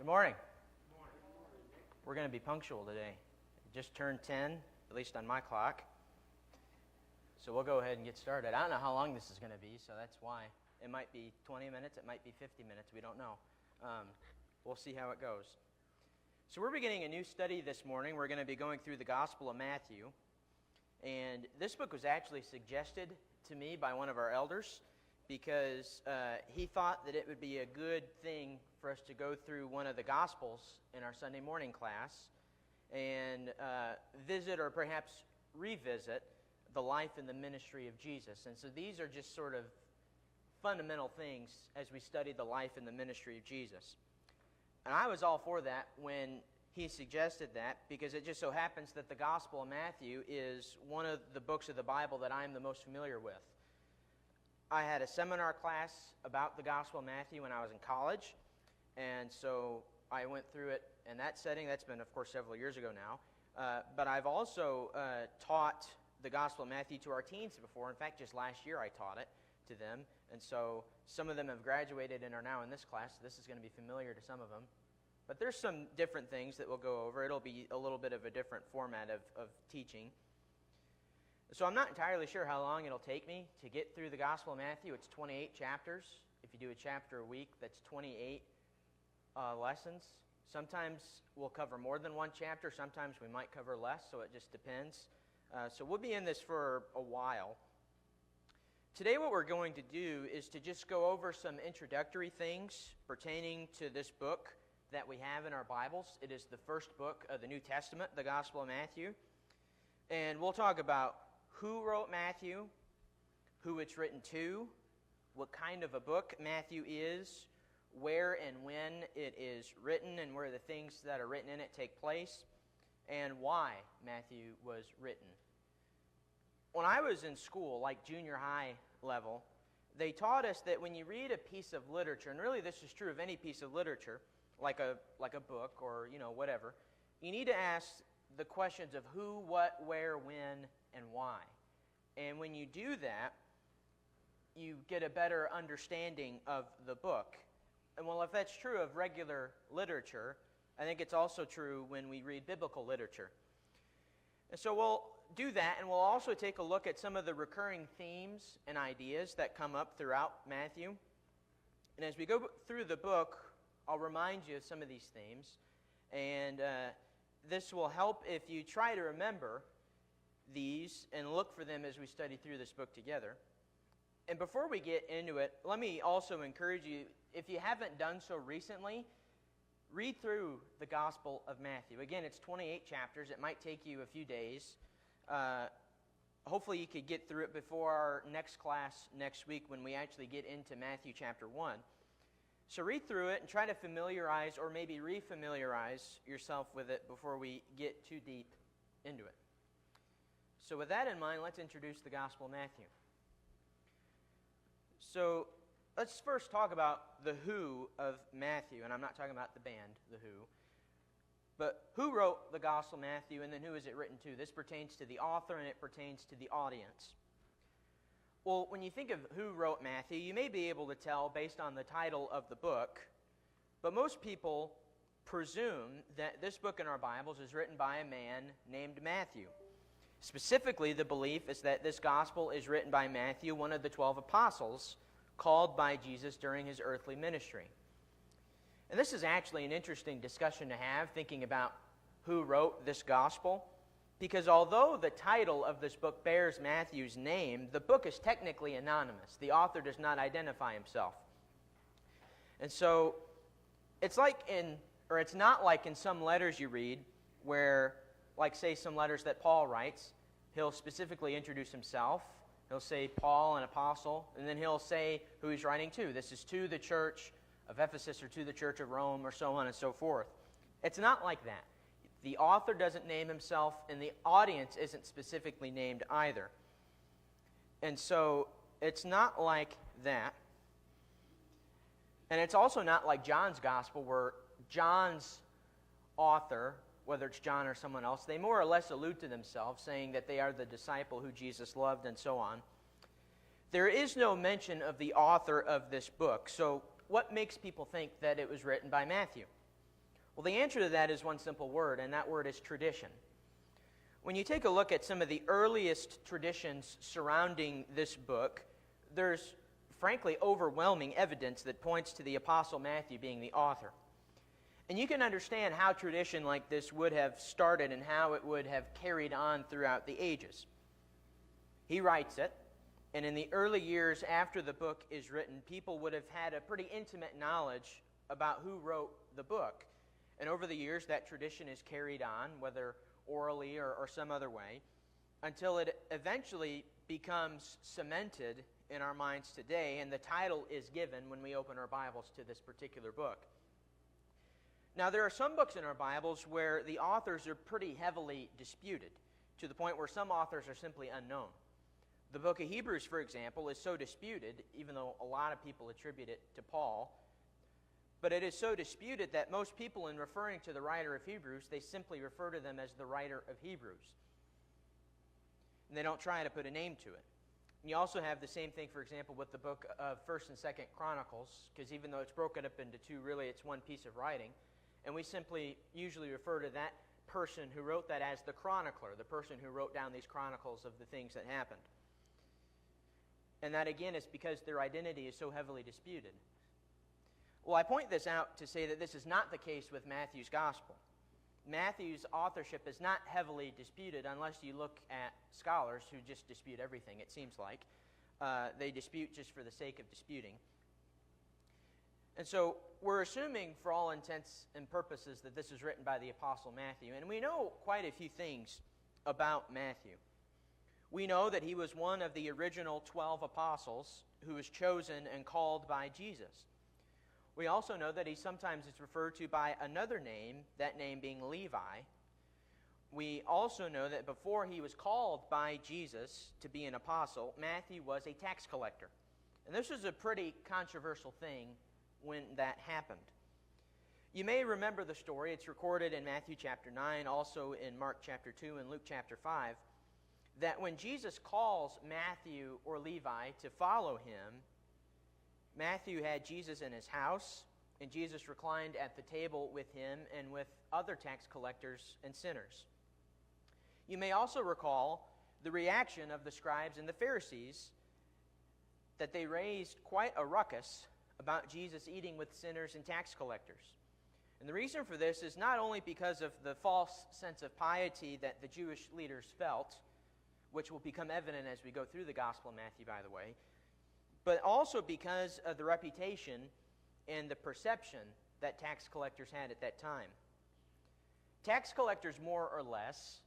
morning. We're going to be punctual today. It just turned 10, at least on my clock. So we'll go ahead and get started. I don't know how long this is going to be, so that's why. It might be 20 minutes, it might be 50 minutes, we don't know. We'll see how it goes. So we're beginning a new study this morning. We're going to be going through the Gospel of Matthew. And this book was actually suggested to me by one of our elders because he thought that it would be a good thing for us to go through one of the Gospels in our Sunday morning class and visit or perhaps revisit the life and the ministry of Jesus. And so these are just sort of fundamental things as we study the life and the ministry of Jesus. And I was all for that when he suggested that because it just so happens that the Gospel of Matthew is one of the books of the Bible that I'm the most familiar with. I had a seminar class about the Gospel of Matthew when I was in college, and so I went through it in that setting. That's been, of course, several years ago now. But I've also taught the Gospel of Matthew to our teens before. In fact, just last year I taught it to them, and so some of them have graduated and are now in this class, so this is going to be familiar to some of them. But there's some different things that we'll go over. It'll be a little bit of a different format of teaching. So I'm not entirely sure how long it'll take me to get through the Gospel of Matthew. It's 28 chapters. If you do a chapter a week, that's 28 lessons. Sometimes we'll cover more than one chapter. Sometimes we might cover less, so it just depends. So we'll be in this for a while. Today what we're going to do is to just go over some introductory things pertaining to this book that we have in our Bibles. It is the first book of the New Testament, the Gospel of Matthew. And we'll talk about who wrote Matthew, who it's written to, what kind of a book Matthew is, where and when it is written, and where the things that are written in it take place, and why Matthew was written. When I was in school, like junior high level, they taught us that when you read a piece of literature, and really this is true of any piece of literature, like a book or whatever, you need to ask the questions of who, what, where, when, and why. And when you do that, you get a better understanding of the book. And well, if that's true of regular literature, I think it's also true when we read biblical literature. And so we'll do that, and we'll also take a look at some of the recurring themes and ideas that come up throughout Matthew. And as we go through the book, I'll remind you of some of these themes. And this will help if you try to remember these and look for them as we study through this book together. And before we get into it, let me also encourage you, if you haven't done so recently, read through the Gospel of Matthew. Again, it's 28 chapters. It might take you a few days. Hopefully you could get through it before our next class next week when we actually get into Matthew chapter 1. So read through it and try to familiarize or maybe refamiliarize yourself with it before we get too deep into it. So with that in mind, let's introduce the Gospel of Matthew. So let's first talk about the who of Matthew, and I'm not talking about the band, The Who, but who wrote the Gospel of Matthew, and then who is it written to? This pertains to the author, and it pertains to the audience. Well, when you think of who wrote Matthew, you may be able to tell based on the title of the book, but most people presume that this book in our Bibles is written by a man named Matthew. Specifically, the belief is that this gospel is written by Matthew, one of the 12 apostles, called by Jesus during his earthly ministry. And this is actually an interesting discussion to have, thinking about who wrote this gospel, because although the title of this book bears Matthew's name, the book is technically anonymous. The author does not identify himself. And so it's not like in some letters you read where, like say some letters that Paul writes, he'll specifically introduce himself. He'll say Paul, an apostle, and then he'll say who he's writing to. This is to the church of Ephesus or to the church of Rome or so on and so forth. It's not like that. The author doesn't name himself, and the audience isn't specifically named either. And so it's not like that. And it's also not like John's gospel where John's author, whether it's John or someone else, they more or less allude to themselves, saying that they are the disciple who Jesus loved and so on. There is no mention of the author of this book. So what makes people think that it was written by Matthew? Well, the answer to that is one simple word, and that word is tradition. When you take a look at some of the earliest traditions surrounding this book, there's frankly overwhelming evidence that points to the Apostle Matthew being the author. And you can understand how tradition like this would have started and how it would have carried on throughout the ages. He writes it, and in the early years after the book is written, people would have had a pretty intimate knowledge about who wrote the book. And over the years, that tradition is carried on, whether orally or some other way, until it eventually becomes cemented in our minds today, and the title is given when we open our Bibles to this particular book. Now, there are some books in our Bibles where the authors are pretty heavily disputed, to the point where some authors are simply unknown. The book of Hebrews, for example, is so disputed, even though a lot of people attribute it to Paul, but it is so disputed that most people, in referring to the writer of Hebrews, they simply refer to them as the writer of Hebrews. And they don't try to put a name to it. And you also have the same thing, for example, with the book of 1st and 2nd Chronicles, because even though it's broken up into two, really it's one piece of writing. And we simply usually refer to that person who wrote that as the chronicler, the person who wrote down these chronicles of the things that happened. And that, again, is because their identity is so heavily disputed. Well, I point this out to say that this is not the case with Matthew's gospel. Matthew's authorship is not heavily disputed unless you look at scholars who just dispute everything, it seems like. They dispute just for the sake of disputing. And so we're assuming, for all intents and purposes, that this is written by the Apostle Matthew. And we know quite a few things about Matthew. We know that he was one of the original 12 apostles who was chosen and called by Jesus. We also know that he sometimes is referred to by another name, that name being Levi. We also know that before he was called by Jesus to be an apostle, Matthew was a tax collector. And this was a pretty controversial thing when that happened. You may remember the story. It's recorded in Matthew chapter 9, also in Mark chapter 2 and Luke chapter 5, that when Jesus calls Matthew or Levi to follow him, Matthew had Jesus in his house, and Jesus reclined at the table with him and with other tax collectors and sinners. You may also recall the reaction of the scribes and the Pharisees, that they raised quite a ruckus about Jesus eating with sinners and tax collectors. And the reason for this is not only because of the false sense of piety that the Jewish leaders felt, which will become evident as we go through the Gospel of Matthew, by the way, but also because of the reputation and the perception that tax collectors had at that time. Tax collectors, more or less,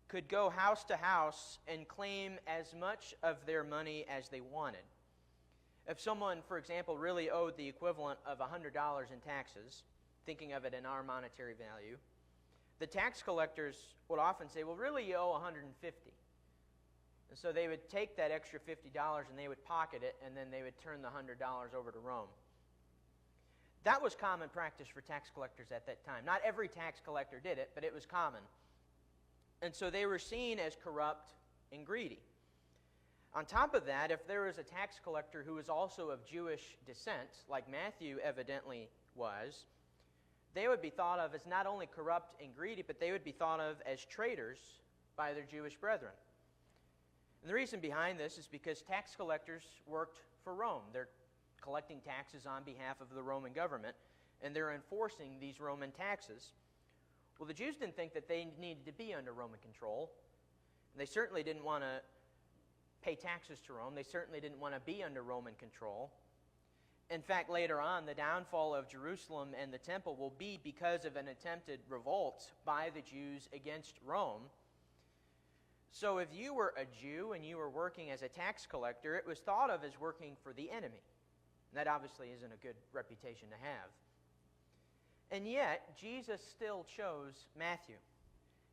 could go house to house and claim as much of their money as they wanted. If someone, for example, really owed the equivalent of $100 in taxes, thinking of it in our monetary value, the tax collectors would often say, well, really you owe $150. And so they would take that extra $50 and they would pocket it, and then they would turn the $100 over to Rome. That was common practice for tax collectors at that time. Not every tax collector did it, but it was common. And so they were seen as corrupt and greedy. On top of that, if there was a tax collector who was also of Jewish descent, like Matthew evidently was, they would be thought of as not only corrupt and greedy, but they would be thought of as traitors by their Jewish brethren. And the reason behind this is because tax collectors worked for Rome. They're collecting taxes on behalf of the Roman government, and they're enforcing these Roman taxes. Well, the Jews didn't think that they needed to be under Roman control. They certainly didn't want to pay taxes to Rome. They certainly didn't want to be under Roman control. In fact, later on, the downfall of Jerusalem and the temple will be because of an attempted revolt by the Jews against Rome. So if you were a Jew and you were working as a tax collector, it was thought of as working for the enemy. And that obviously isn't a good reputation to have. And yet, Jesus still chose Matthew.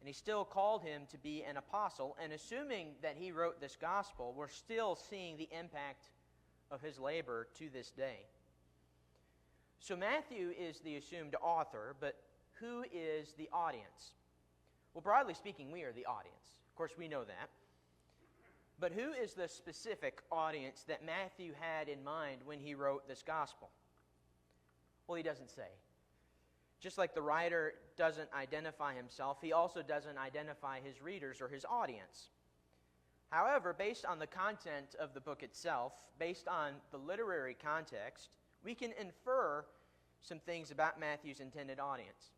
And he still called him to be an apostle. And assuming that he wrote this gospel, we're still seeing the impact of his labor to this day. So Matthew is the assumed author, but who is the audience? Well, broadly speaking, we are the audience. Of course, we know that. But who is the specific audience that Matthew had in mind when he wrote this gospel? Well, he doesn't say. Just like the writer doesn't identify himself, he also doesn't identify his readers or his audience. However, based on the content of the book itself, based on the literary context, we can infer some things about Matthew's intended audience.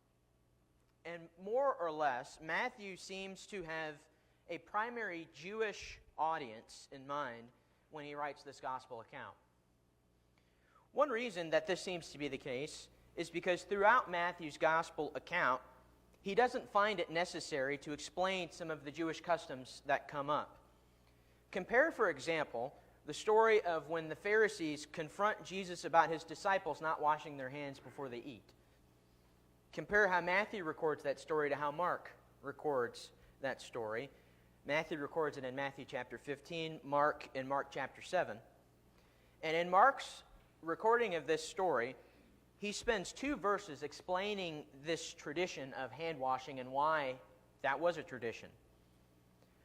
And more or less, Matthew seems to have a primary Jewish audience in mind when he writes this gospel account. One reason that this seems to be the case is because throughout Matthew's gospel account, he doesn't find it necessary to explain some of the Jewish customs that come up. Compare, for example, the story of when the Pharisees confront Jesus about his disciples not washing their hands before they eat. Compare how Matthew records that story to how Mark records that story. Matthew records it in Matthew chapter 15, Mark in Mark chapter 7. And in Mark's recording of this story, he spends 2 verses explaining this tradition of hand washing and why that was a tradition.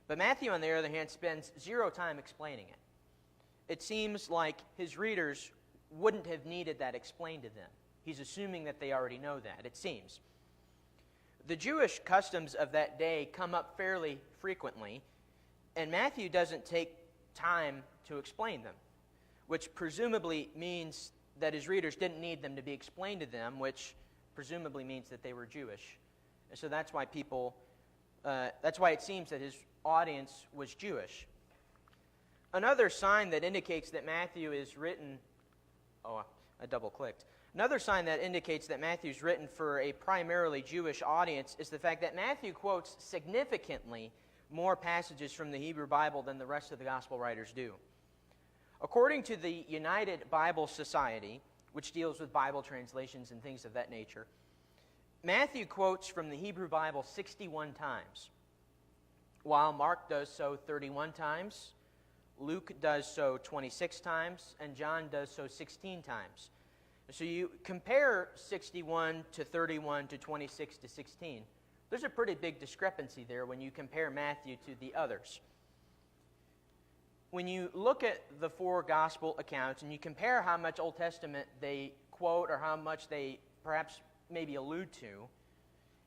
But Matthew, on the other hand, spends 0 time explaining it. It seems like his readers wouldn't have needed that explained to them. He's assuming that they already know that, it seems. The Jewish customs of that day come up fairly frequently, and Matthew doesn't take time to explain them, which presumably means that his readers didn't need them to be explained to them, which presumably means that they were Jewish. And so that's why it seems that his audience was Jewish. Another sign that indicates that Matthew is written, I double-clicked. Another sign that indicates that Matthew's written for a primarily Jewish audience is the fact that Matthew quotes significantly more passages from the Hebrew Bible than the rest of the gospel writers do. According to the United Bible Society, which deals with Bible translations and things of that nature, Matthew quotes from the Hebrew Bible 61 times, while Mark does so 31 times, Luke does so 26 times, and John does so 16 times. So you compare 61 to 31 to 26 to 16. There's a pretty big discrepancy there when you compare Matthew to the others. When you look at the 4 gospel accounts and you compare how much Old Testament they quote or how much they perhaps maybe allude to,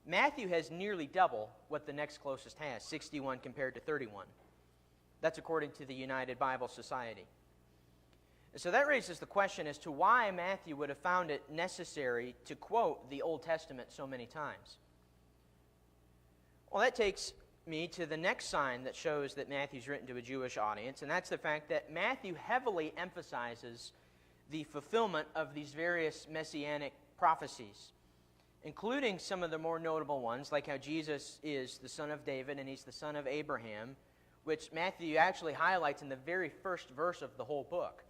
Matthew has nearly double what the next closest has, 61 compared to 31. That's according to the United Bible Society. And so that raises the question as to why Matthew would have found it necessary to quote the Old Testament so many times. Well, that takes me to the next sign that shows that Matthew's written to a Jewish audience, and that's the fact that Matthew heavily emphasizes the fulfillment of these various messianic prophecies, including some of the more notable ones, like how Jesus is the son of David and he's the son of Abraham, which Matthew actually highlights in the very first verse of the whole book.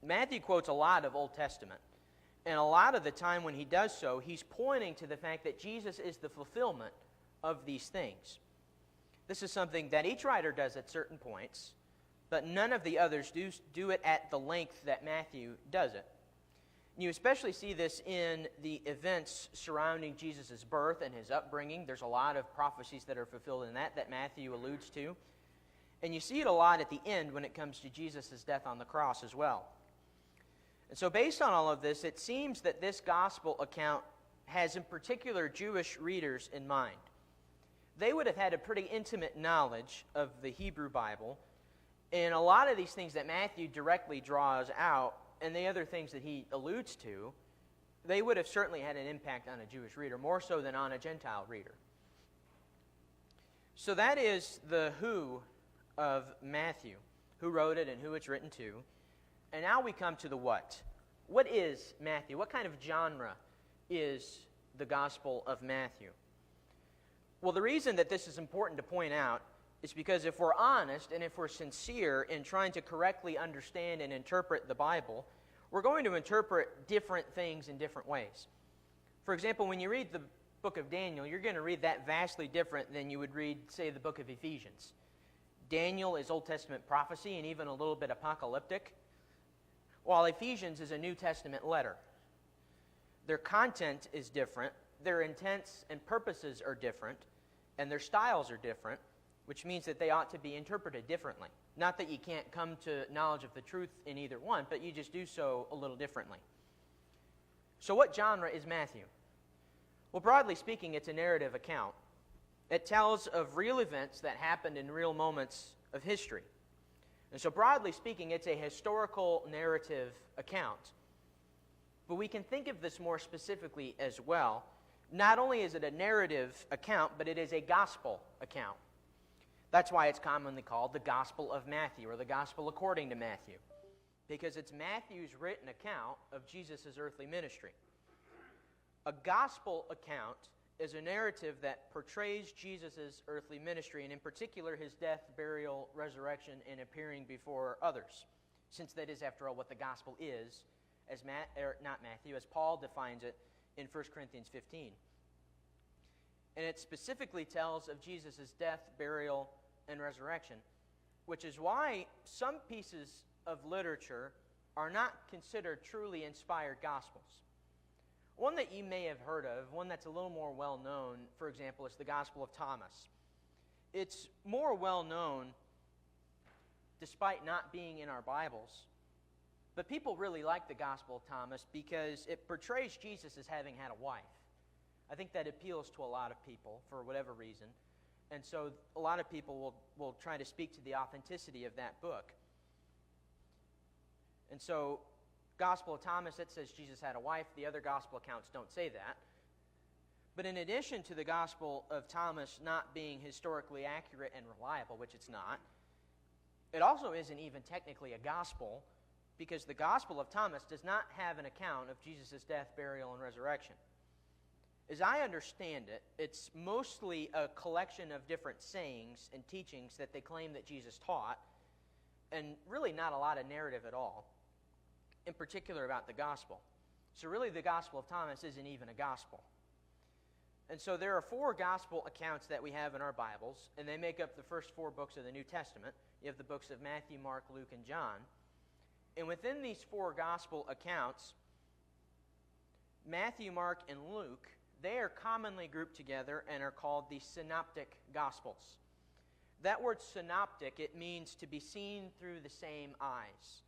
Matthew quotes a lot of Old Testament, and a lot of the time when he does so, he's pointing to the fact that Jesus is the fulfillment of these things. This is something that each writer does at certain points, but none of the others do it at the length that Matthew does it. You especially see this in the events surrounding Jesus' birth and his upbringing. There's a lot of prophecies that are fulfilled in that Matthew alludes to. And you see it a lot at the end when it comes to Jesus' death on the cross as well. And so based on all of this, it seems that this gospel account has in particular Jewish readers in mind. They would have had a pretty intimate knowledge of the Hebrew Bible, and a lot of these things that Matthew directly draws out and the other things that he alludes to, they would have certainly had an impact on a Jewish reader, more so than on a Gentile reader. So that is the who of Matthew, who wrote it and who it's written to. And now we come to the what. What is Matthew? What kind of genre is the Gospel of Matthew? Well, the reason that this is important to point out is because if we're honest and if we're sincere in trying to correctly understand and interpret the Bible, we're going to interpret different things in different ways. For example, when you read the book of Daniel, you're going to read that vastly different than you would read, say, the book of Ephesians. Daniel is Old Testament prophecy and even a little bit apocalyptic, while Ephesians is a New Testament letter. Their content is different, their intents and purposes are different, and their styles are different, which means that they ought to be interpreted differently. Not that you can't come to knowledge of the truth in either one, but you just do so a little differently. So what genre is Matthew? Well, broadly speaking, it's a narrative account. It tells of real events that happened in real moments of history. And so broadly speaking, it's a historical narrative account. But we can think of this more specifically as well. Not only is it a narrative account, but it is a gospel account. That's why it's commonly called the Gospel of Matthew, or the Gospel according to Matthew, because it's Matthew's written account of Jesus' earthly ministry. A gospel account is a narrative that portrays Jesus' earthly ministry, and in particular his death, burial, resurrection, and appearing before others, since that is, after all, what the gospel is, as as Paul defines it in 1 Corinthians 15. And it specifically tells of Jesus' death, burial, and resurrection, which is why some pieces of literature are not considered truly inspired gospels. One that you may have heard of, one that's a little more well-known, for example, is the Gospel of Thomas. It's more well-known despite not being in our Bibles, but people really like the Gospel of Thomas because it portrays Jesus as having had a wife. I think that appeals to a lot of people for whatever reason, and so a lot of people will try to speak to the authenticity of that book. And so Gospel of Thomas, it says Jesus had a wife. The other gospel accounts don't say that. But in addition to the Gospel of Thomas not being historically accurate and reliable, which it's not, it also isn't even technically a gospel, because the Gospel of Thomas does not have an account of Jesus' death, burial, and resurrection. As I understand it, it's mostly a collection of different sayings and teachings that they claim that Jesus taught, and really not a lot of narrative at all, in particular about the gospel. So really the Gospel of Thomas isn't even a gospel. And so there are 4 gospel accounts that we have in our Bibles, and they make up the first 4 books of the New Testament. You have the books of Matthew, Mark, Luke, and John. And within these 4 gospel accounts, Matthew, Mark, and Luke, they are commonly grouped together and are called the synoptic gospels. That word synoptic, it means to be seen through the same eyes.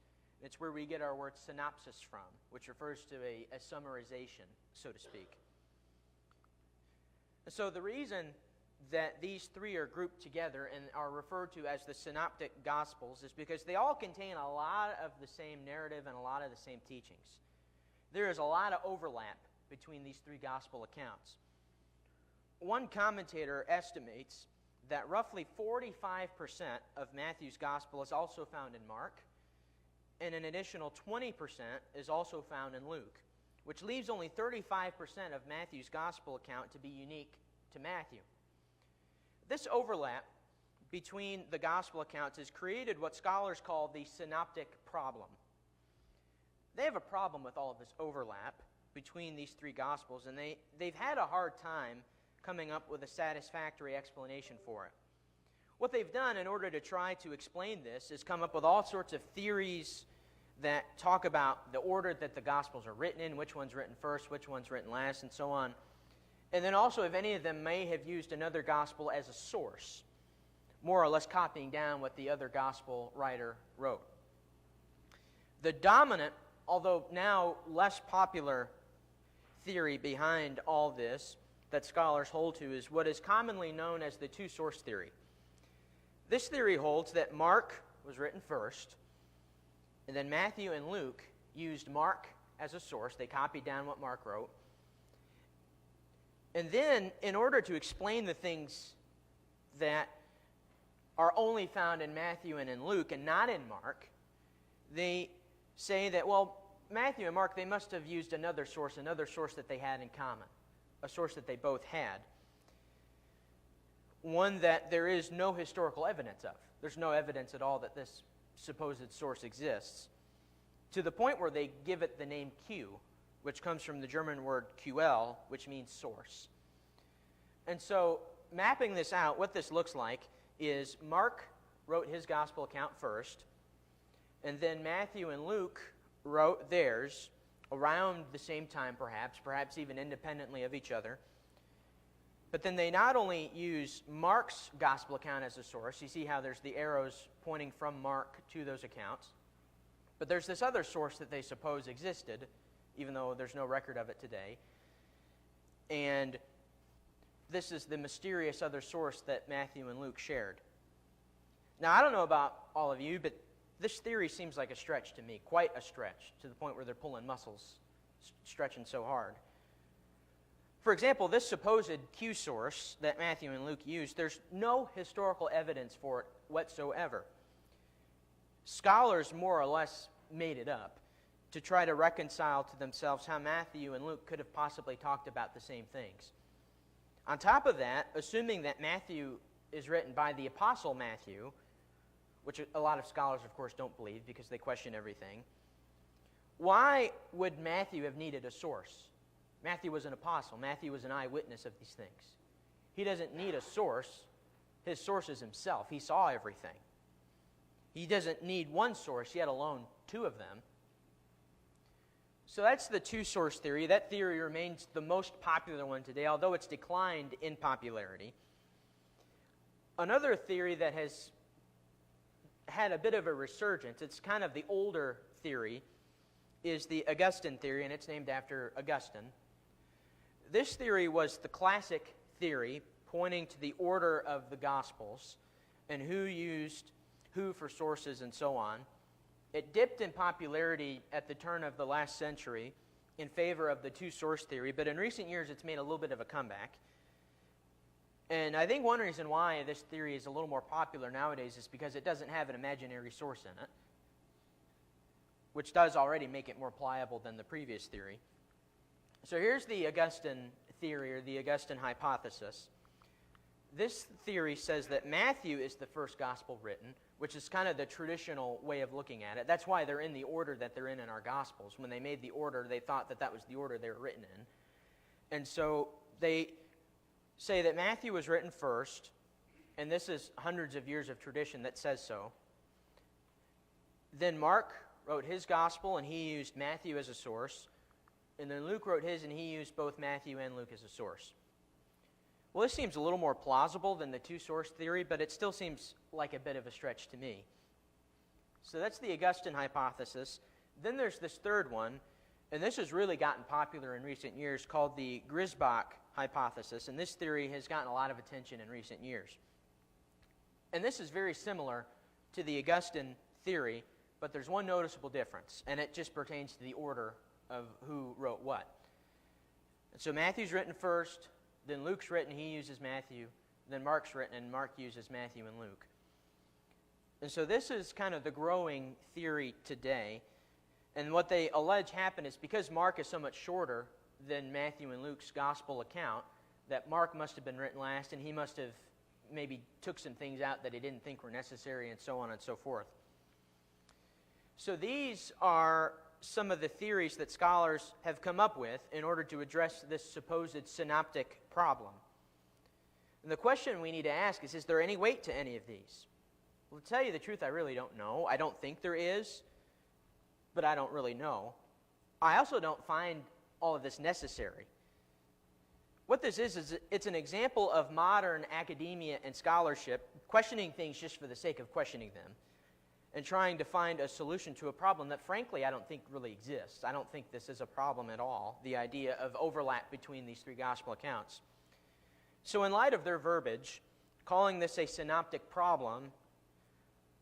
It's where we get our word synopsis from, which refers to a summarization, so to speak. So the reason that these 3 are grouped together and are referred to as the synoptic gospels is because they all contain a lot of the same narrative and a lot of the same teachings. There is a lot of overlap between these 3 gospel accounts. One commentator estimates that roughly 45% of Matthew's gospel is also found in Mark, and an additional 20% is also found in Luke, which leaves only 35% of Matthew's gospel account to be unique to Matthew. This overlap between the gospel accounts has created what scholars call the synoptic problem. They have a problem with all of this overlap between these 3 gospels, and they've had a hard time coming up with a satisfactory explanation for it. What they've done in order to try to explain this is come up with all sorts of theories that talk about the order that the Gospels are written in, which one's written first, which one's written last, and so on. And then also if any of them may have used another Gospel as a source, more or less copying down what the other Gospel writer wrote. The dominant, although now less popular, theory behind all this that scholars hold to is what is commonly known as the two-source theory. This theory holds that Mark was written first, and then Matthew and Luke used Mark as a source. They copied down what Mark wrote. And then, in order to explain the things that are only found in Matthew and in Luke and not in Mark, they say that, well, Matthew and Mark, they must have used another source that they had in common, a source that they both had, one that there is no historical evidence of. There's no evidence at all that this supposed source exists, to the point where they give it the name Q, which comes from the German word QL, which means source. And so, mapping this out, what this looks like is Mark wrote his gospel account first, and then Matthew and Luke wrote theirs around the same time, perhaps even independently of each other. But then they not only use Mark's gospel account as a source, you see how there's the arrows pointing from Mark to those accounts, but there's this other source that they suppose existed, even though there's no record of it today. and this is the mysterious other source that Matthew and Luke shared. Now, I don't know about all of you, but this theory seems like a stretch to me, quite a stretch, to the point where they're pulling muscles, stretching so hard. For example, this supposed Q source that Matthew and Luke used, there's no historical evidence for it whatsoever. Scholars more or less made it up to try to reconcile to themselves how Matthew and Luke could have possibly talked about the same things. On top of that, assuming that Matthew is written by the Apostle Matthew, which a lot of scholars, of course, don't believe because they question everything, why would Matthew have needed a source? Matthew was an apostle. Matthew was an eyewitness of these things. He doesn't need a source. His source is himself. He saw everything. He doesn't need one source, yet alone two of them. So that's the two-source theory. That theory remains the most popular one today, although it's declined in popularity. Another theory that has had a bit of a resurgence, it's kind of the older theory, is the Augustine theory, and it's named after Augustine. This theory was the classic theory pointing to the order of the Gospels and who used who for sources and so on. It dipped in popularity at the turn of the last century in favor of the two-source theory, but in recent years it's made a little bit of a comeback. And I think one reason why this theory is a little more popular nowadays is because it doesn't have an imaginary source in it, which does already make it more pliable than the previous theory. So here's the Augustine theory, or the Augustine hypothesis. This theory says that Matthew is the first gospel written, which is kind of the traditional way of looking at it. That's why they're in the order that they're in our Gospels. When they made the order, they thought that that was the order they were written in. And so they say that Matthew was written first, and this is hundreds of years of tradition that says so. Then Mark wrote his Gospel, and he used Matthew as a source. And then Luke wrote his, and he used both Matthew and Luke as a source. Well, this seems a little more plausible than the two-source theory, but it still seems like a bit of a stretch to me. So that's the Augustine hypothesis. Then there's this third one, and this has really gotten popular in recent years, called the Griesbach hypothesis, and this theory has gotten a lot of attention in recent years. And this is very similar to the Augustine theory, but there's one noticeable difference, and it just pertains to the order of who wrote what. And so Matthew's written first, then Luke's written, he uses Matthew. Then Mark's written, and Mark uses Matthew and Luke. And so this is kind of the growing theory today. And what they allege happened is because Mark is so much shorter than Matthew and Luke's gospel account, that Mark must have been written last, and he must have maybe took some things out that he didn't think were necessary, and so on and so forth. So these are some of the theories that scholars have come up with in order to address this supposed synoptic problem. And the question we need to ask is there any weight to any of these? Well, to tell you the truth, I really don't know. I don't think there is, but I don't really know. I also don't find all of this necessary. What this is it's an example of modern academia and scholarship questioning things just for the sake of questioning them, and trying to find a solution to a problem that, frankly, I don't think really exists. I don't think this is a problem at all, the idea of overlap between these three gospel accounts. So in light of their verbiage, calling this a synoptic problem,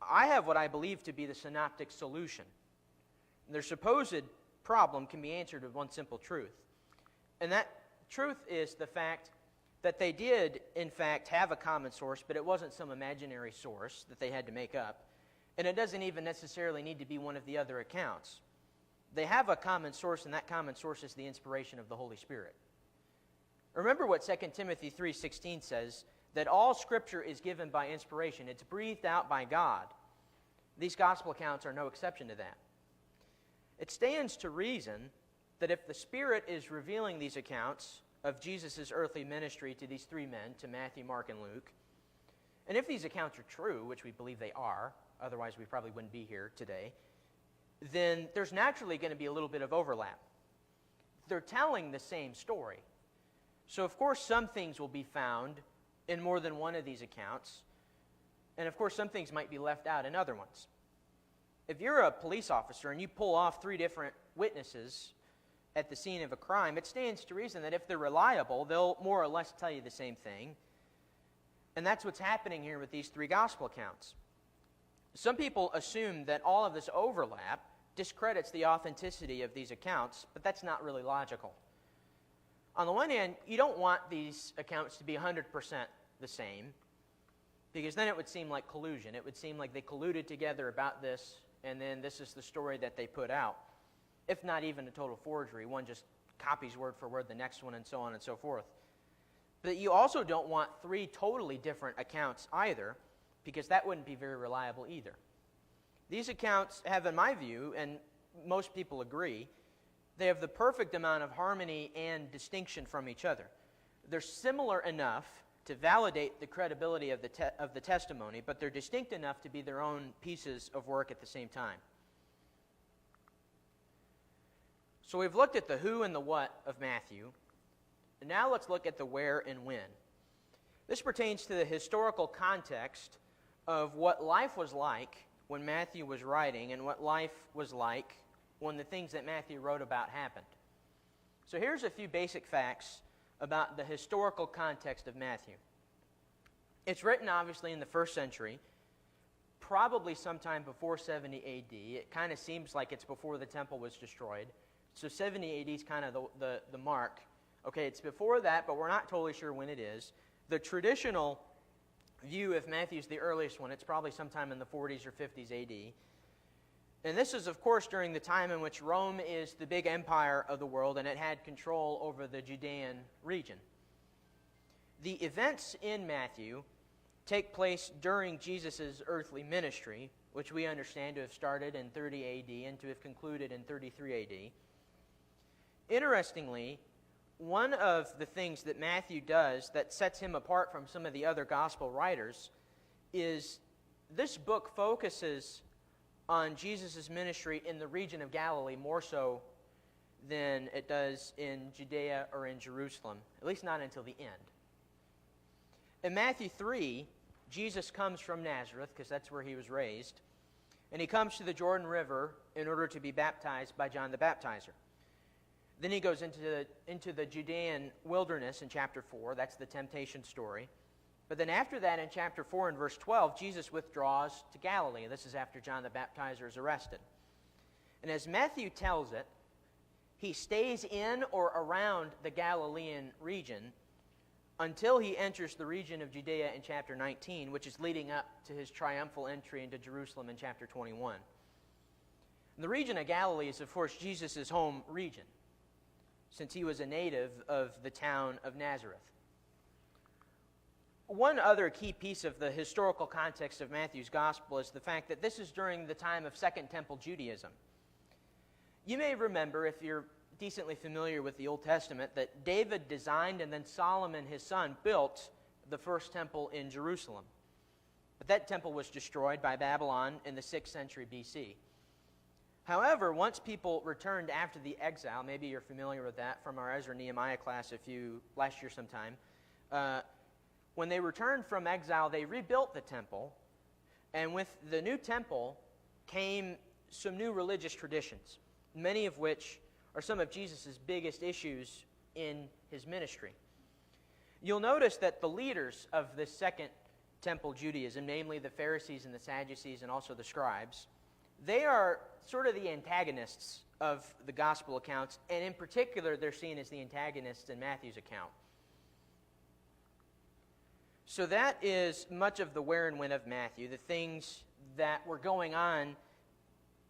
I have what I believe to be the synoptic solution. Their supposed problem can be answered with one simple truth. And that truth is the fact that they did, in fact, have a common source, but it wasn't some imaginary source that they had to make up. And it doesn't even necessarily need to be one of the other accounts. They have a common source, and that common source is the inspiration of the Holy Spirit. Remember what 2 Timothy 3:16 says, that all Scripture is given by inspiration. It's breathed out by God. These gospel accounts are no exception to that. It stands to reason that if the Spirit is revealing these accounts of Jesus' earthly ministry to these three men, to Matthew, Mark, and Luke, and if these accounts are true, which we believe they are, otherwise we probably wouldn't be here today, then there's naturally going to be a little bit of overlap. They're telling the same story. So of course some things will be found in more than one of these accounts, and of course some things might be left out in other ones. If you're a police officer and you pull off three different witnesses at the scene of a crime, it stands to reason that if they're reliable, they'll more or less tell you the same thing. And that's what's happening here with these three gospel accounts. Some people assume that all of this overlap discredits the authenticity of these accounts, but that's not really logical. On the one hand, you don't want these accounts to be 100% the same, because then it would seem like collusion. It would seem like they colluded together about this, and then this is the story that they put out, if not even a total forgery. One just copies word for word the next one, and so on and so forth. But you also don't want three totally different accounts either, because that wouldn't be very reliable either. These accounts have, in my view, and most people agree, they have the perfect amount of harmony and distinction from each other. They're similar enough to validate the credibility of the testimony, but they're distinct enough to be their own pieces of work at the same time. So we've looked at the who and the what of Matthew, and now let's look at the where and when. This pertains to the historical context of what life was like when Matthew was writing and what life was like when the things that Matthew wrote about happened. So here's a few basic facts about the historical context of Matthew. It's written obviously in the first century, probably sometime before 70 AD. It kind of seems like it's before the temple was destroyed. So 70 AD is kind of the mark. Okay, it's before that, but we're not totally sure when it is. The traditional view, if Matthew's the earliest one, it's probably sometime in the 40s or 50s AD. And this is, of course, during the time in which Rome is the big empire of the world, and it had control over the Judean region. The events in Matthew take place during Jesus' earthly ministry, which we understand to have started in 30 AD and to have concluded in 33 AD. Interestingly, one of the things that Matthew does that sets him apart from some of the other gospel writers is this book focuses on Jesus' ministry in the region of Galilee more so than it does in Judea or in Jerusalem, at least not until the end. In Matthew 3, Jesus comes from Nazareth, because that's where he was raised, and he comes to the Jordan River in order to be baptized by John the Baptizer. Then he goes into the Judean wilderness in chapter 4. That's the temptation story. But then after that, in chapter 4 and verse 12, Jesus withdraws to Galilee. This is after John the Baptizer is arrested. And as Matthew tells it, he stays in or around the Galilean region until he enters the region of Judea in chapter 19, which is leading up to his triumphal entry into Jerusalem in chapter 21. And the region of Galilee is, of course, Jesus' home region, since he was a native of the town of Nazareth. One other key piece of the historical context of Matthew's gospel is the fact that this is during the time of Second Temple Judaism. You may remember, if you're decently familiar with the Old Testament, that David designed and then Solomon, his son, built the first temple in Jerusalem. But that temple was destroyed by Babylon in the 6th century BC. However, once people returned after the exile, maybe you're familiar with that from our Ezra Nehemiah class last year sometime, when they returned from exile, they rebuilt the temple, and with the new temple came some new religious traditions, many of which are some of Jesus' biggest issues in his ministry. You'll notice that the leaders of this Second Temple Judaism, namely the Pharisees and the Sadducees and also the scribes, they are sort of the antagonists of the gospel accounts, and in particular, they're seen as the antagonists in Matthew's account. So that is much of the where and when of Matthew, the things that were going on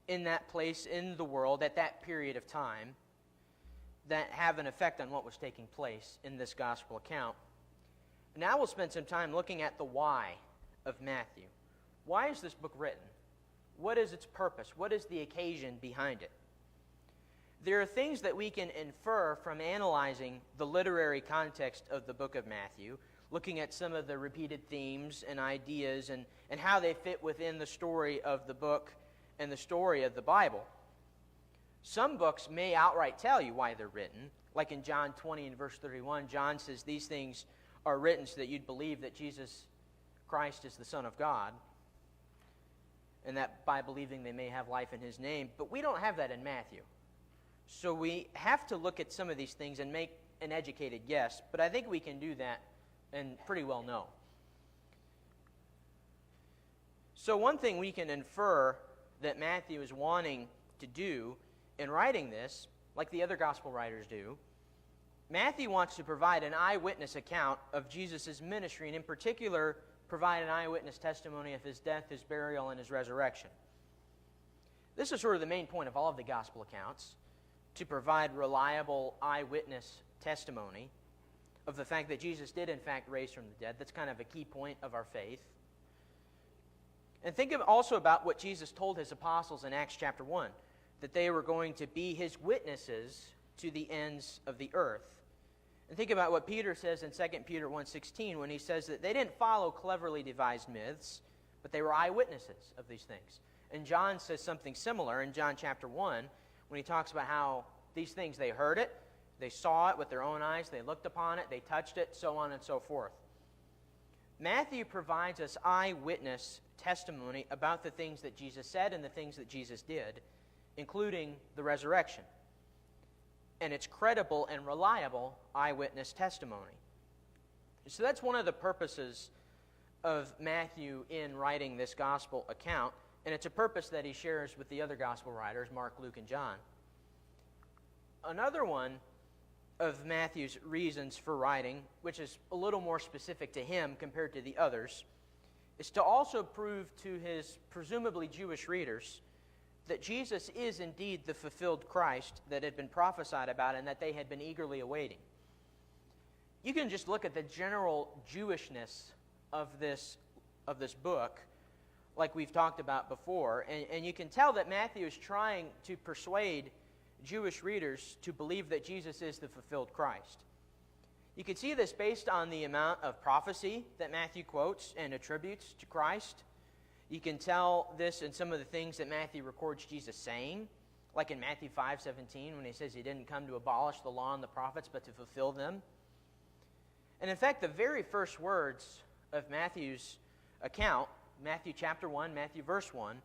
in that place in the world at that period of time that have an effect on what was taking place in this gospel account. Now we'll spend some time looking at the why of Matthew. Why is this book written? What is its purpose? What is the occasion behind it? There are things that we can infer from analyzing the literary context of the book of Matthew, looking at some of the repeated themes and ideas and how they fit within the story of the book and the story of the Bible. Some books may outright tell you why they're written, like in John 20 and verse 31, John says these things are written so that you'd believe that Jesus Christ is the Son of God, and that by believing they may have life in his name. But we don't have that in Matthew. So we have to look at some of these things and make an educated guess, but I think we can do that and pretty well know. So one thing we can infer that Matthew is wanting to do in writing this, like the other gospel writers do, Matthew wants to provide an eyewitness account of Jesus' ministry, and in particular, provide an eyewitness testimony of his death, his burial, and his resurrection. This is sort of the main point of all of the gospel accounts, to provide reliable eyewitness testimony of the fact that Jesus did in fact raise from the dead. That's kind of a key point of our faith. And think also about what Jesus told his apostles in Acts chapter 1, that they were going to be his witnesses to the ends of the earth. And think about what Peter says in 2 Peter 1:16 when he says that they didn't follow cleverly devised myths, but they were eyewitnesses of these things. And John says something similar in John chapter 1 when he talks about how these things, they heard it, they saw it with their own eyes, they looked upon it, they touched it, so on and so forth. Matthew provides us eyewitness testimony about the things that Jesus said and the things that Jesus did, including the resurrection. And it's credible and reliable eyewitness testimony. So that's one of the purposes of Matthew in writing this gospel account, and it's a purpose that he shares with the other gospel writers, Mark, Luke, and John. Another one of Matthew's reasons for writing, which is a little more specific to him compared to the others, is to also prove to his presumably Jewish readers that Jesus is indeed the fulfilled Christ that had been prophesied about and that they had been eagerly awaiting. You can just look at the general Jewishness of this book, like we've talked about before, and you can tell that Matthew is trying to persuade Jewish readers to believe that Jesus is the fulfilled Christ. You can see this based on the amount of prophecy that Matthew quotes and attributes to Christ. You can tell this in some of the things that Matthew records Jesus saying, like in Matthew 5:17 when he says he didn't come to abolish the law and the prophets but to fulfill them. And in fact, the very first words of Matthew's account, Matthew chapter 1, Matthew verse 1,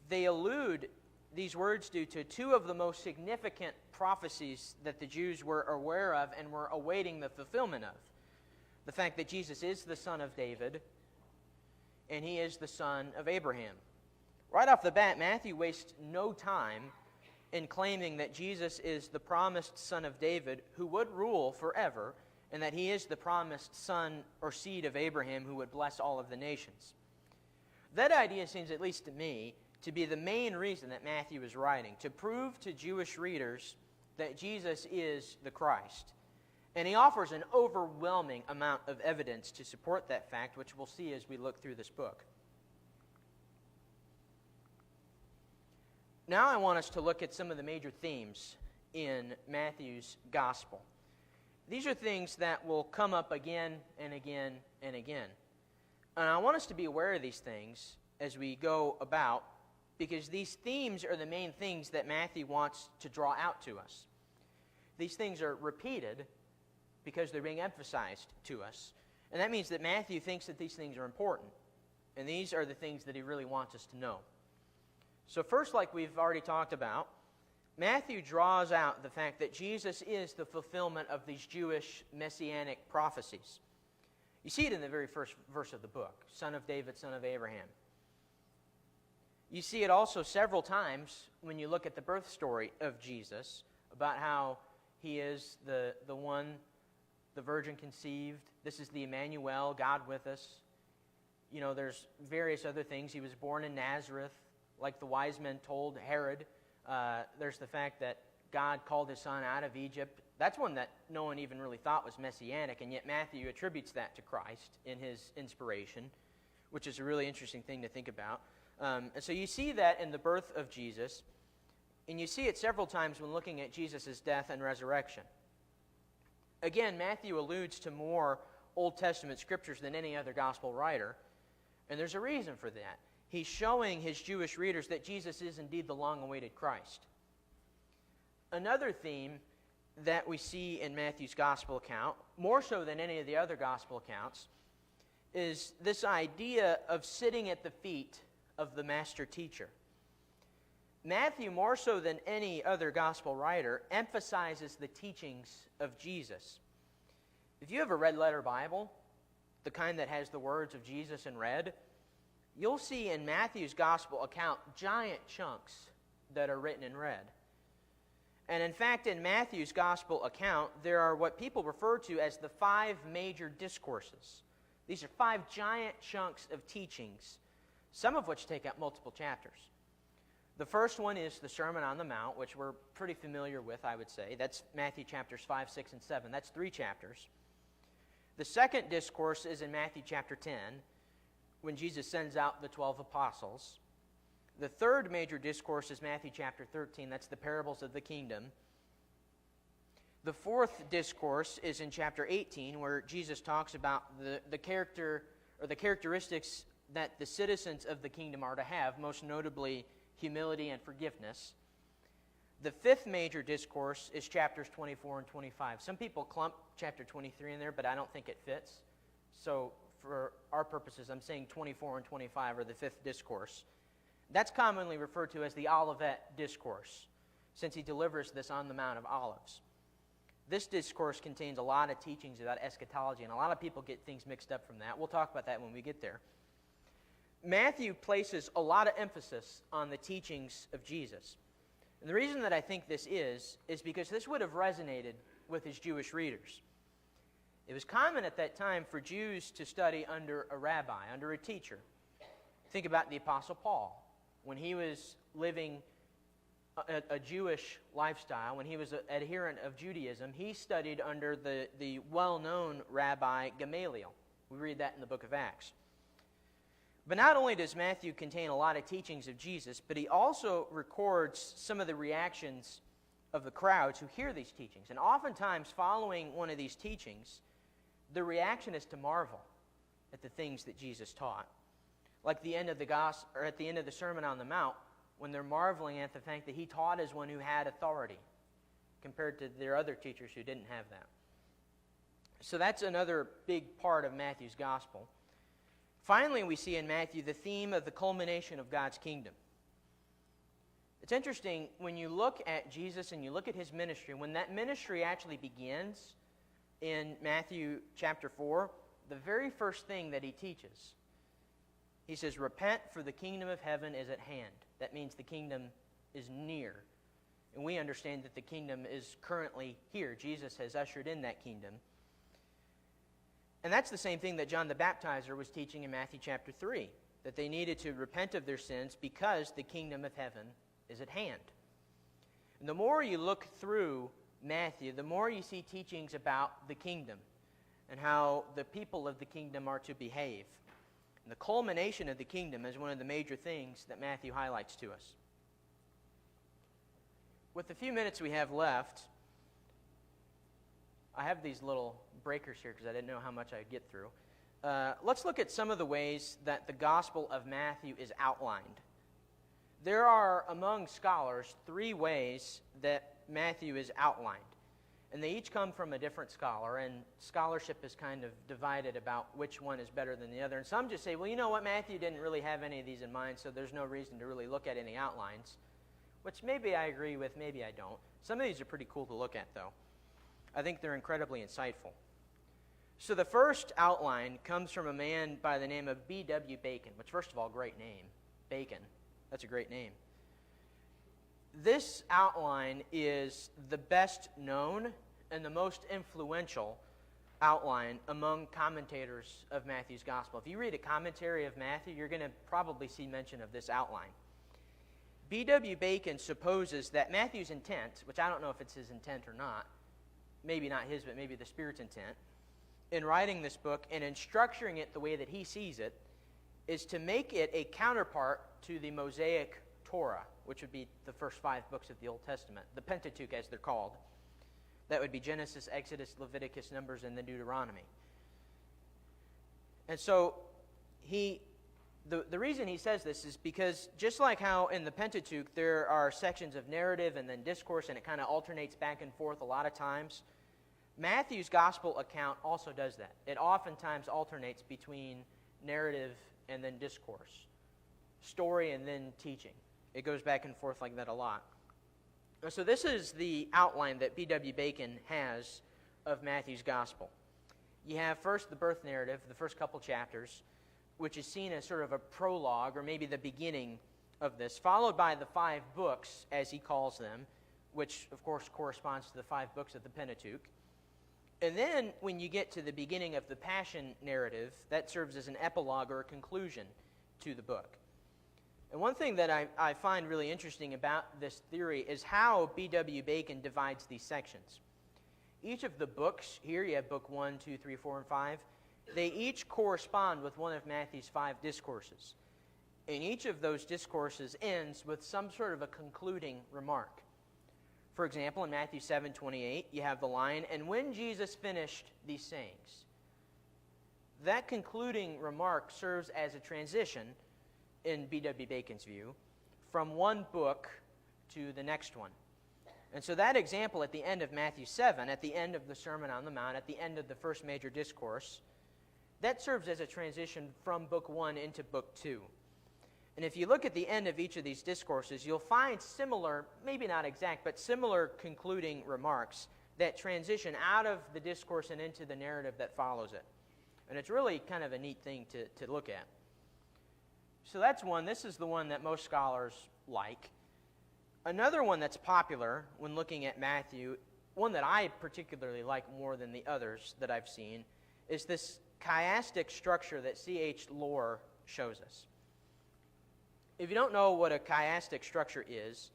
they allude, these words do, to two of the most significant prophecies that the Jews were aware of and were awaiting the fulfillment of. The fact that Jesus is the son of David and he is the son of Abraham. Right off the bat, Matthew wastes no time in claiming that Jesus is the promised son of David who would rule forever, and that he is the promised son or seed of Abraham who would bless all of the nations. That idea seems, at least to me, to be the main reason that Matthew is writing, to prove to Jewish readers that Jesus is the Christ. And he offers an overwhelming amount of evidence to support that fact, which we'll see as we look through this book. Now I want us to look at some of the major themes in Matthew's gospel. These are things that will come up again and again and again. And I want us to be aware of these things as we go about, because these themes are the main things that Matthew wants to draw out to us. These things are repeated because they're being emphasized to us. And that means that Matthew thinks that these things are important. And these are the things that he really wants us to know. So first, like we've already talked about, Matthew draws out the fact that Jesus is the fulfillment of these Jewish messianic prophecies. You see it in the very first verse of the book, son of David, son of Abraham. You see it also several times when you look at the birth story of Jesus, about how he is the one, the virgin conceived. This is the Emmanuel, God with us. You know, there's various other things. He was born in Nazareth, like the wise men told Herod. There's the fact that God called his son out of Egypt. That's one that no one even really thought was messianic, and yet Matthew attributes that to Christ in his inspiration, which is a really interesting thing to think about. And so you see that in the birth of Jesus, and you see it several times when looking at Jesus' death and resurrection. Again, Matthew alludes to more Old Testament scriptures than any other gospel writer, and there's a reason for that. He's showing his Jewish readers that Jesus is indeed the long-awaited Christ. Another theme that we see in Matthew's gospel account, more so than any of the other gospel accounts, is this idea of sitting at the feet of the master teacher. Matthew, more so than any other gospel writer, emphasizes the teachings of Jesus. If you have a red letter Bible, the kind that has the words of Jesus in red, you'll see in Matthew's gospel account giant chunks that are written in red. And in fact, in Matthew's gospel account, there are what people refer to as the 5 major discourses. These are 5 giant chunks of teachings, some of which take up multiple chapters. The first one is the Sermon on the Mount, which we're pretty familiar with, I would say. That's Matthew chapters 5, 6, and 7. That's 3 chapters. The second discourse is in Matthew chapter 10, when Jesus sends out the 12 apostles. The third major discourse is Matthew chapter 13. That's the parables of the kingdom. The fourth discourse is in chapter 18, where Jesus talks about the character or the characteristics that the citizens of the kingdom are to have, most notably humility and forgiveness. The fifth major discourse is chapters 24 and 25. Some people clump chapter 23 in there, but I don't think it fits. So for our purposes, I'm saying 24 and 25 are the fifth discourse. That's commonly referred to as the Olivet Discourse, since he delivers this on the Mount of Olives. This discourse contains a lot of teachings about eschatology, and a lot of people get things mixed up from that. We'll talk about that when we get there. Matthew places a lot of emphasis on the teachings of Jesus. And the reason that I think this is because this would have resonated with his Jewish readers. It was common at that time for Jews to study under a rabbi, under a teacher. Think about the Apostle Paul. When he was living a Jewish lifestyle, when he was an adherent of Judaism, he studied under the well-known Rabbi Gamaliel. We read that in the book of Acts. But not only does Matthew contain a lot of teachings of Jesus, but he also records some of the reactions of the crowds who hear these teachings. And oftentimes, following one of these teachings, the reaction is to marvel at the things that Jesus taught. Like the end of the gospel, or at the end of the Sermon on the Mount, when they're marveling at the fact that he taught as one who had authority, compared to their other teachers who didn't have that. So that's another big part of Matthew's gospel. Finally, we see in Matthew the theme of the culmination of God's kingdom. It's interesting, when you look at Jesus and you look at his ministry, when that ministry actually begins in Matthew chapter 4, the very first thing that he teaches, he says, "Repent, for the kingdom of heaven is at hand." That means the kingdom is near. And we understand that the kingdom is currently here. Jesus has ushered in that kingdom. And that's the same thing that John the Baptizer was teaching in Matthew chapter 3, that they needed to repent of their sins because the kingdom of heaven is at hand. And the more you look through Matthew, the more you see teachings about the kingdom and how the people of the kingdom are to behave. And the culmination of the kingdom is one of the major things that Matthew highlights to us. With the few minutes we have left, I have these little breakers here because I didn't know how much I'd get through. Let's look at some of the ways that the Gospel of Matthew is outlined. There are, among scholars, 3 ways that Matthew is outlined. And they each come from a different scholar, and scholarship is kind of divided about which one is better than the other. And some just say, well, you know what, Matthew didn't really have any of these in mind, so there's no reason to really look at any outlines, which maybe I agree with, maybe I don't. Some of these are pretty cool to look at, though. I think they're incredibly insightful. So the first outline comes from a man by the name of B.W. Bacon, which, first of all, great name. Bacon. That's a great name. This outline is the best known and the most influential outline among commentators of Matthew's Gospel. If you read a commentary of Matthew, you're going to probably see mention of this outline. B.W. Bacon supposes that Matthew's intent, which I don't know if it's his intent or not, maybe not his, but maybe the Spirit's intent, in writing this book and in structuring it the way that he sees it, is to make it a counterpart to the Mosaic Torah, which would be the first 5 books of the Old Testament, the Pentateuch as they're called. That would be Genesis, Exodus, Leviticus, Numbers, and the Deuteronomy. And so the reason he says this is because just like how in the Pentateuch there are sections of narrative and then discourse, and it kind of alternates back and forth a lot of times, Matthew's gospel account also does that. It oftentimes alternates between narrative and then discourse, story and then teaching. It goes back and forth like that a lot. So this is the outline that B.W. Bacon has of Matthew's Gospel. You have first the birth narrative, the first couple chapters, which is seen as sort of a prologue or maybe the beginning of this, followed by the 5 books, as he calls them, which of course corresponds to the 5 books of the Pentateuch. And then when you get to the beginning of the Passion narrative, that serves as an epilogue or a conclusion to the book. And one thing that I find really interesting about this theory is how B.W. Bacon divides these sections. Each of the books, here you have book 1, 2, 3, 4, and 5, they each correspond with one of Matthew's 5 discourses. And each of those discourses ends with some sort of a concluding remark. For example, in Matthew 7:28, you have the line, "And when Jesus finished these sayings." That concluding remark serves as a transition, in B.W. Bacon's view, from one book to the next one. And so that example at the end of Matthew 7, at the end of the Sermon on the Mount, at the end of the first major discourse, that serves as a transition from book 1 into book 2. And if you look at the end of each of these discourses, you'll find similar, maybe not exact, but similar concluding remarks that transition out of the discourse and into the narrative that follows it. And it's really kind of a neat thing to look at. So that's one. This is the one that most scholars like. Another one that's popular when looking at Matthew, one that I particularly like more than the others that I've seen, is this chiastic structure that C.H. Lohr shows us. If you don't know what a chiastic structure is,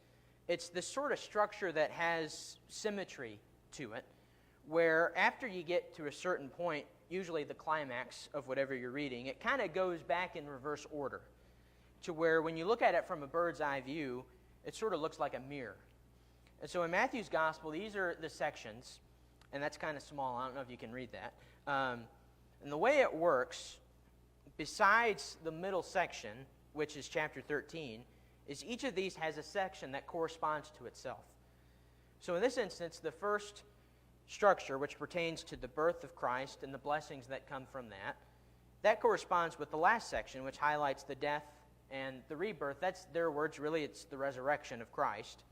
it's this sort of structure that has symmetry to it, where after you get to a certain point, usually the climax of whatever you're reading, it kind of goes back in reverse order, to where when you look at it from a bird's eye view, it sort of looks like a mirror. And so in Matthew's Gospel, these are the sections, and that's kind of small. I don't know if you can read that. And the way it works, besides the middle section, which is chapter 13, is each of these has a section that corresponds to itself. So in this instance, the first structure, which pertains to the birth of Christ and the blessings that come from that corresponds with the last section, which highlights the death and the rebirth. That's their words, really, it's the resurrection of Christ.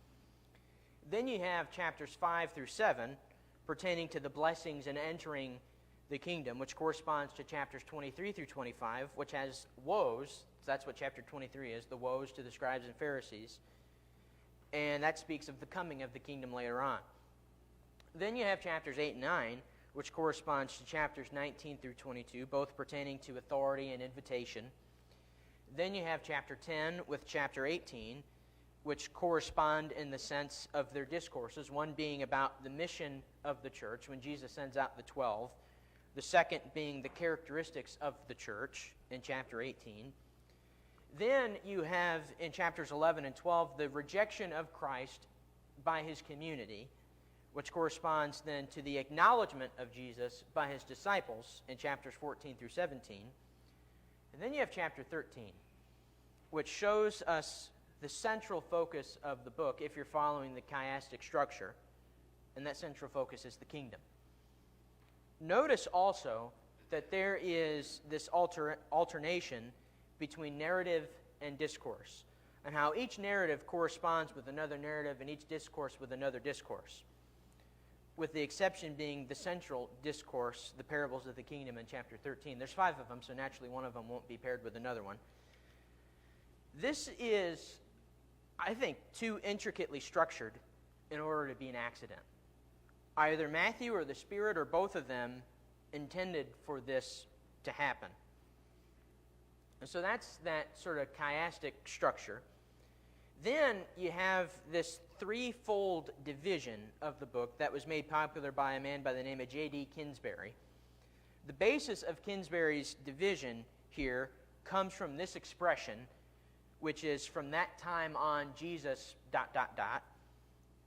Then you have chapters 5 through 7 pertaining to the blessings and entering the kingdom, which corresponds to chapters 23 through 25, which has woes. That's what chapter 23 is, the woes to the scribes and Pharisees. And that speaks of the coming of the kingdom later on. Then you have chapters 8 and 9, which corresponds to chapters 19 through 22, both pertaining to authority and invitation. Then you have chapter 10 with chapter 18, which correspond in the sense of their discourses, one being about the mission of the church when Jesus sends out the 12, the second being the characteristics of the church in chapter 18. Then you have in chapters 11 and 12 the rejection of Christ by his community, which corresponds then to the acknowledgement of Jesus by his disciples in chapters 14 through 17. And then you have chapter 13, which shows us the central focus of the book if you're following the chiastic structure, and that central focus is the kingdom. Notice also that there is this alternation between narrative and discourse, and how each narrative corresponds with another narrative and each discourse with another discourse, with the exception being the central discourse, the parables of the kingdom in chapter 13. There's 5 of them, so naturally one of them won't be paired with another one. This is, I think, too intricately structured in order to be an accident. Either Matthew or the Spirit or both of them intended for this to happen. And so that's that sort of chiastic structure. Then you have this threefold division of the book that was made popular by a man by the name of J.D. Kinsbury. The basis of Kinsbury's division here comes from this expression, which is from that time on Jesus ...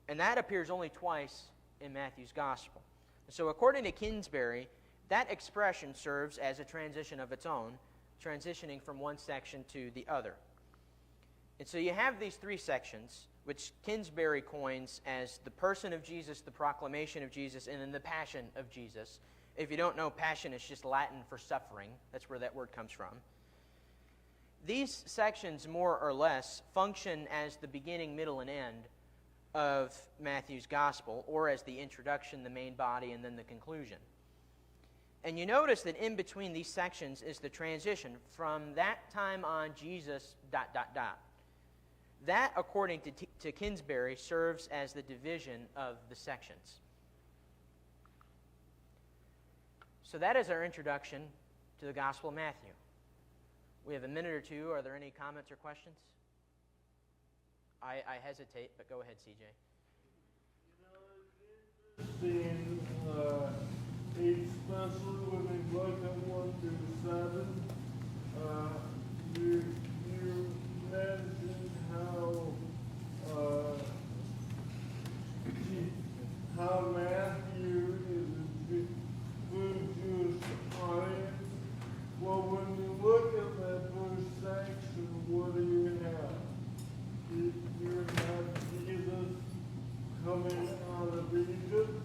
And that appears only twice in Matthew's Gospel. So according to Kinsbury, that expression serves as a transition of its own, transitioning from one section to the other. And so you have these 3 sections, which Kinsbury coins as the person of Jesus, the proclamation of Jesus, and then the passion of Jesus. If you don't know, passion is just Latin for suffering. That's where that word comes from. these sections, more or less, function as the beginning, middle, and end of Matthew's gospel, or as the introduction, the main body, and then the conclusion. And you notice that in between these sections is the transition from that time on Jesus ... That, according to Kinsbury, serves as the division of the sections. So that is our introduction to the Gospel of Matthew. We have a minute or two. Are there any comments or questions? I hesitate, but go ahead, CJ. Interesting, especially when we look at 1 through 7, you mentioned how Matthew is a good Jewish audience. Well, when you look at that first section, what do you have? You have Jesus coming out of Egypt,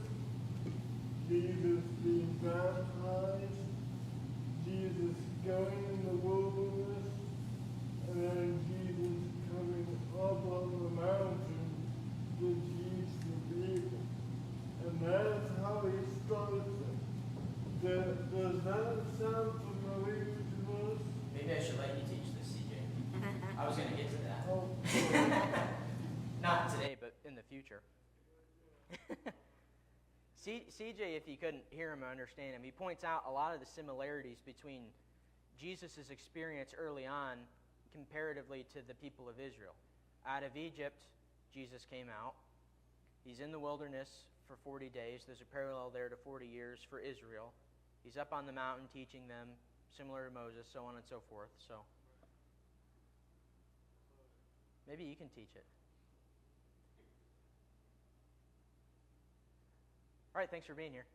Jesus being baptized, Jesus going in the wilderness, and then Jesus coming up on the mountain to teach the people. And that's how he starts it. Does that sound familiar to us? Maybe I should let you teach this, CJ. I was going to get to that. Oh, Not today, but in the future. CJ, if you couldn't hear him or understand him, he points out a lot of the similarities between Jesus' experience early on comparatively to the people of Israel. Out of Egypt, Jesus came out. He's in the wilderness for 40 days. There's a parallel there to 40 years for Israel. He's up on the mountain teaching them, similar to Moses, so on and so forth. So maybe you can teach it. All right, thanks for being here.